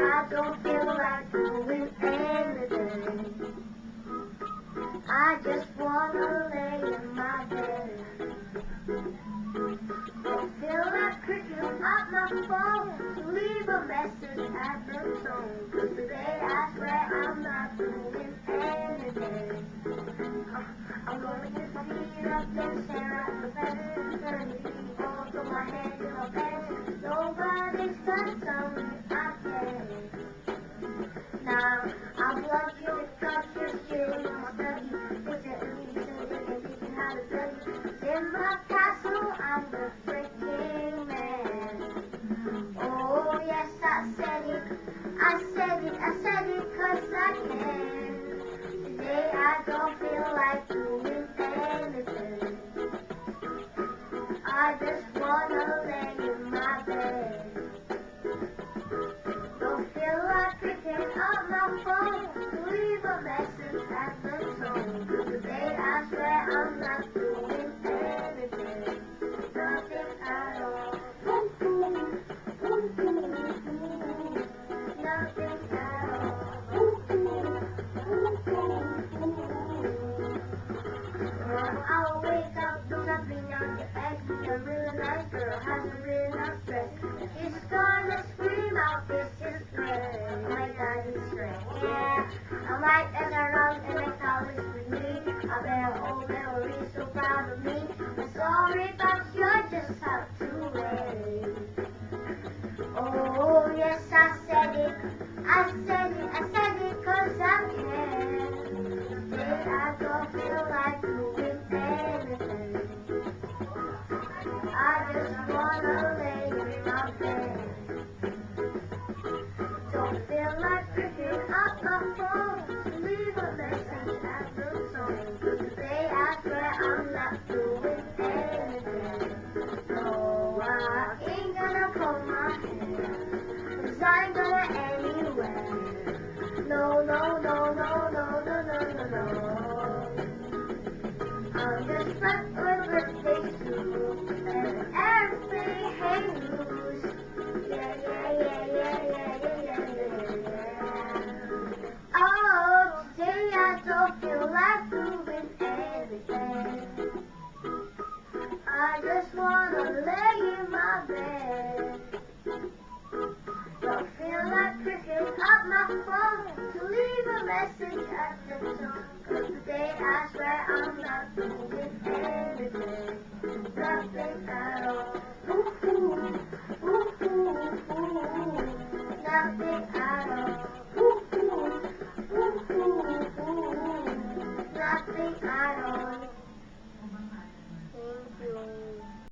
I don't feel like doing anything. I just wanna lay in my bed. Don't feel like picking up my phone to leave a message at the tone. 'Cause today I swear I'm not doing anything. I'm gonna get my feet up and stare at the fence. Turn the TV on, put my hand in my pants. Nobody's gonna tell me I can't. Now I'm lucky because you're still in my study. It's an illusion and teaching how to study. In my castle, I'm the freaking man. Oh yes, I said it. I said it. I said it 'cause I can. Today I don't feel like doing anything. I just wanna lay in my bed. Don't feel like picking up my phone to leave a message at the tone. Today I swear I'm not doing anything. Nothing at all. Nothing at all. I'll wake up with something on the edge. A really nice girl has a really nice dress. She's gonna scream out, this is great. My daddy's straight. Yeah, I might as I run and make college with me. I bet old memories so proud of me. I'm sorry, but you're just have to wait. Oh, yes, I said it. I said it. I said it 'cause I can. Today I don't feel like doing anything. I just wanna lay in my bed. Don't feel like picking up my phone to leave a message at the tone. 'Cause today I swear I'm not doing anything. No, I ain't gonna comb my hair, 'cause I ain't gonna anywhere. No, no, no, no, no, no, no, no, no. I'm just stuck with birthday suit and everything hang loose. Yeah, yeah, yeah, yeah, yeah, yeah, yeah, yeah, yeah. Oh, today I don't feel like doing anything. I just wanna lay in my bed. Don't feel like picking up my phone to leave a message at the tone. 'Cause today I swear I'm not doing anything. Nothing at all. Ooh, ooh, ooh, ooh, ooh. Nothing at all.